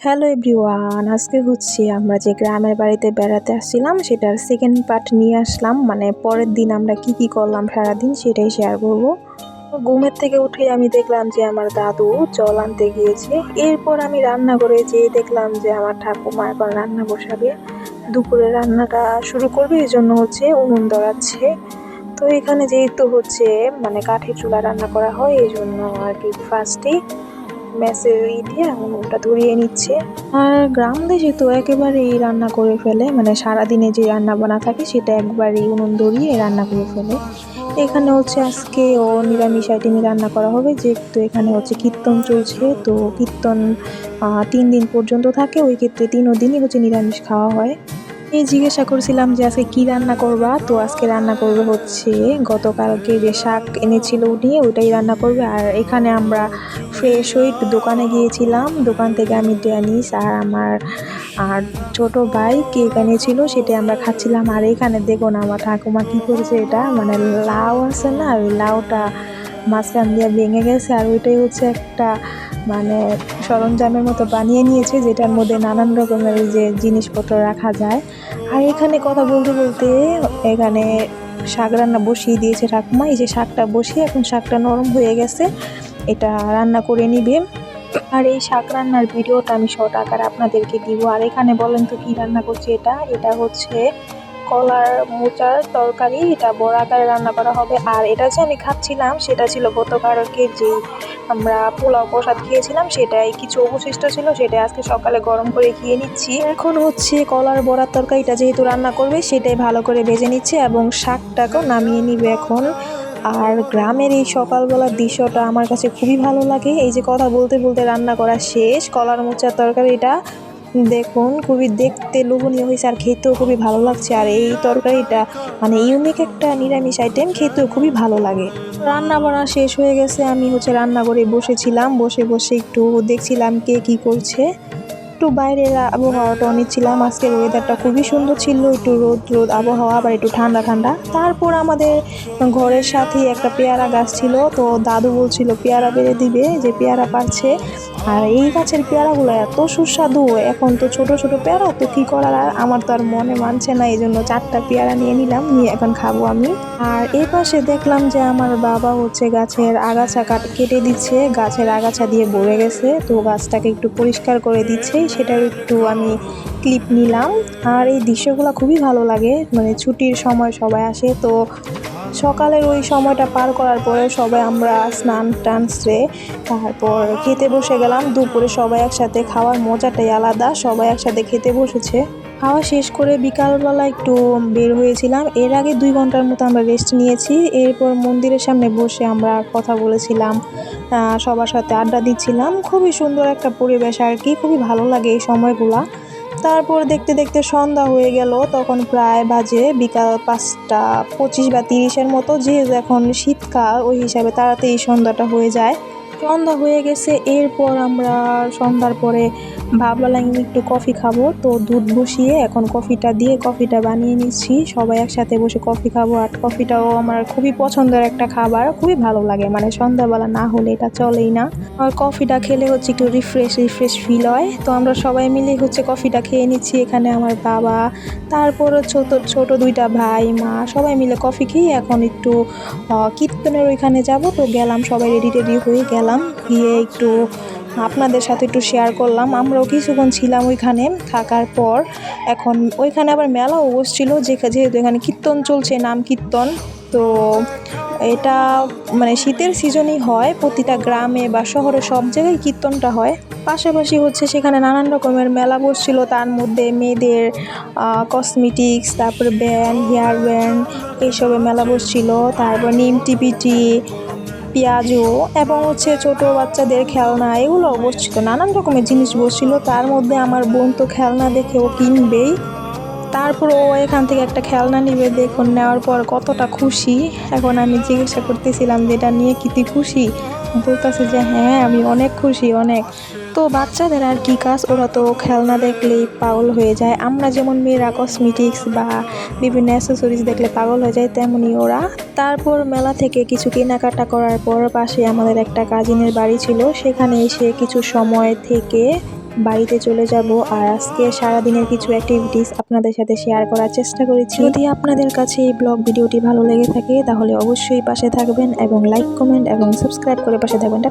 Hello everyone, আজকে হচ্ছে আমরা যে গ্রামের বাড়িতে বেড়াতে আসছিলাম সেটার সেকেন্ড পার্ট নিয়ে আসলাম। মানে পরের দিন আমরা কি কি করলাম সারাদিন সেটাই শেয়ার করব। ঘুমের থেকে উঠে আমি দেখলাম যে আমার দাদু জল আনতে গিয়েছে। এরপর আমি রান্না করে যেয়ে দেখলাম যে আমার ঠাকুমা এখন রান্না বসাবে, দুপুরে রান্নাটা শুরু করবে, এই জন্য হচ্ছে উনুন ধরাচ্ছে। তো এখানে যেহেতু হচ্ছে মানে কাঠের চুলা রান্না করা হয়, এই জন্য আর কি ফার্স্টে ম্যাসের দিয়ে উনুনটা ধরিয়ে নিচ্ছে। আর গ্রাম দেশে তো একেবারেই রান্না করে ফেলে, মানে সারাদিনে যে রান্না বান্না থাকে সেটা একবারই উনুন ধরিয়ে রান্না করে ফেলে। এখানে হচ্ছে আজকে নিরামিষ আইটেমই রান্না করা হবে, যেহেতু এখানে হচ্ছে কীর্তন চলছে। তো কীর্তন 3 দিন পর্যন্ত থাকে, ওই ক্ষেত্রে 3 দিনই হচ্ছে নিরামিষ খাওয়া হয়। এই জিজ্ঞাসা করছিলাম যে আজকে কি রান্না করবা, তো আজকে রান্না করবে হচ্ছে গতকালকে যে শাক এনেছিল উনি ওইটাই রান্না করবে। আর এখানে আমরা ফ্রেশ হয়ে একটু দোকানে গিয়েছিলাম, দোকান থেকে আমি ডেনিস আর আমার ছোট ভাই কেক এনেছিল, সেটা আমরা খাচ্ছিলাম। আর এখানে দেখো না আমার ঠাকুমা কি করেছে, এটা মানে লাউ আছে না, ওই লাউটা মাঝখান দিয়ে ভেঙে গেছে, আর ওইটাই হচ্ছে একটা মানে সরঞ্জামের মতো বানিয়ে নিয়েছে, যেটার মধ্যে নানান রকমের যে জিনিসপত্র রাখা যায়। আর এখানে কথা বলতে বলতে এখানে শাক রান্না বসিয়ে দিয়েছে ঠাকুমা। এই যে শাকটা বসিয়ে এখন শাকটা নরম হয়ে গেছে, এটা রান্না করে নিবে। আর এই শাক রান্নার ভিডিওটা আমি শর্ট আকারে আপনাদেরকে দিব। আর এখানে বলেন তো কি রান্না করছি, এটা হচ্ছে কলার মোচার তরকারি, এটা বড় আকারে রান্না করা হবে। আর এটা যে আমি খাচ্ছিলাম সেটা ছিল গতকালকে যে আমরা পোলাও প্রসাদ খেয়েছিলাম, সেটাই কিছু অবশিষ্ট ছিল, সেটাই আজকে সকালে গরম করে খেয়ে নিচ্ছি। এখন হচ্ছে কলার বড়ার তরকারিটা যেহেতু রান্না করবে সেটাই ভালো করে ভেজে নিচ্ছে এবং শাকটাকেও নামিয়ে নিবে এখন। আর গ্রামের এই সকালবেলার দৃশ্যটা আমার কাছে খুবই ভালো লাগে। এই যে কথা বলতে বলতে রান্না করা শেষ, কলার মোচার তরকারিটা দেখুন খুবই দেখতে লোভনীয় হয়েছে আর খেতেও খুবই ভালো লাগছে। আর এই তরকারিটা মানে ইউনিক একটা নিরামিষ আইটেম, খেতেও খুবই ভালো লাগে। রান্না বান্না শেষ হয়ে গেছে, আমি হচ্ছে রান্না করে বসেছিলাম, বসে বসে একটু দেখছিলাম কে কি করছে। একটু বাইরের আবহাওয়াটা নিচ্ছিলাম, আজকের ওয়েদারটা খুবই সুন্দর ছিল, একটু রোদ রোদ আবহাওয়া, আবার একটু ঠান্ডা ঠান্ডা। তারপর আমাদের ঘরের সাথেই একটা পেয়ারা গাছ ছিল, তো দাদু বলছিল পেয়ারা পেড়ে দিবে, যে পেয়ারা পারছে। আর এই গাছের পেয়ারাগুলো এত সুস্বাদু, এখন তো ছোট ছোট পেয়ারা, তো কি করার, আর আমার তো আর মনে মানছে না, এই জন্য 4টা পেয়ারা নিয়ে নিলাম, নিয়ে এখন খাবো আমি। আর এই পাশে দেখলাম যে আমার বাবা হচ্ছে গাছের আগাছা কেটে দিচ্ছে, গাছের আগাছা দিয়ে ভরে গেছে, তো গাছটাকে একটু পরিষ্কার করে দিচ্ছে, সেটার একটু আমি ক্লিপ নিলাম। আর এই দৃশ্যগুলো খুবই ভালো লাগে, মানে ছুটির সময় সবাই আসে, তো সকালের ওই সময়টা পার করার পরে সবাই আমরা স্নান টান সেরে তারপর খেতে বসে গেলাম। দুপুরে সবাই একসাথে খাওয়ার মজাটাই আলাদা, সবাই একসাথে খেতে বসেছে। খাওয়া শেষ করে বিকালবেলা একটু বের হয়েছিলাম, এর আগে 2 ঘন্টার মতো আমরা রেস্ট নিয়েছি। এরপর মন্দিরের সামনে বসে আমরা কথা বলেছিলাম, সবার সাথে আড্ডা দিচ্ছিলাম। খুবই সুন্দর একটা পরিবেশ আর কি, খুবই ভালো লাগে এই সময়গুলা। তারপর দেখতে দেখতে সন্ধ্যা হয়ে গেল, তখন প্রায় বাজে বিকাল 5টা 25 বা 30-এর মতো, যেহেতু এখন শীতকাল ওই হিসাবে তাড়াতাড়ি সন্ধ্যাটা হয়ে যায়। সন্ধ্যা হয়ে গেছে, এরপর আমরা সন্ধ্যার পরে ভাবলাম একটু কফি খাবো, তো দুধ বসিয়ে এখন কফিটা বানিয়ে নিচ্ছি, সবাই একসাথে বসে কফি খাবো। আর কফিটাও আমার খুবই পছন্দের একটা খাবার, খুবই ভালো লাগে, মানে সন্ধ্যাবেলা না হলে এটা চলেই না। আর কফিটা খেলে হচ্ছে একটু রিফ্রেশ ফিল হয়, তো আমরা সবাই মিলে হচ্ছে কফিটা খেয়ে নিচ্ছি। এখানে আমার বাবা, তারপর ছোট ছোট 2টা ভাই, মা, সবাই মিলে কফি খেয়ে এখন একটু কীর্তনের ওইখানে যাব। তো গেলাম, সবাই রেডি হয়ে গেলাম, গিয়ে একটু আপনাদের সাথে একটু শেয়ার করলাম। আমরাও কিছুক্ষণ ছিলাম ওইখানে, থাকার পর এখন ওইখানে আবার মেলাও বসছিল, যেহেতু এখানে কীর্তন চলছে, নাম কীর্তন। তো এটা মানে শীতের সিজনই হয়, প্রতিটা গ্রামে বা শহরে সব জায়গায় কীর্তনটা হয়। পাশাপাশি হচ্ছে সেখানে নানান রকমের মেলা বসছিল, তার মধ্যে মেয়েদের কসমেটিক্স, তারপরে ব্যান্ড, হেয়ার ব্যান্ড, এইসবের মেলা বসছিল। তারপর নিমটি পিটি, পেঁয়াজু এবং হচ্ছে ছোট বাচ্চাদের খেলনা, এগুলো বসছিল, নানান রকমের জিনিস বসছিল। তার মধ্যে আমার বোন তো খেলনা দেখে ও কিনবেই, তারপর ও এখান থেকে একটা খেলনা নিবে, দেখুন নেওয়ার পর কতটা খুশি। এখন আমি জিজ্ঞাসা করতেছিলাম যে এটা নিয়ে কি তুই খুশি, বলতেছে যে হ্যাঁ আমি অনেক খুশি, অনেক। তো বাচ্চাদের আর কি কাজ, ওরা তো খেলনা দেখলেই পাগল হয়ে যায়। আমরা যেমন মেয়েরা কসমেটিক্স বা বিভিন্ন অ্যাসেসরিজ দেখলে পাগল হয়ে যায়, তেমনই ওরা। তারপর মেলা থেকে কিছু কেনাকাটা করার পর পাশে আমাদের একটা কাজিনের বাড়ি ছিল, সেখানে এসে কিছু সময় থেকে বাড়িতে চলে যাব। আর আজকে সারাদিনের কিছু অ্যাক্টিভিটিস আপনাদের সাথে শেয়ার করার চেষ্টা করেছি। যদি আপনাদের কাছে এই ব্লগ ভিডিওটি ভালো লেগে থাকে তাহলে অবশ্যই পাশে থাকবেন এবং লাইক, কমেন্ট এবং সাবস্ক্রাইব করে পাশে থাকবেন।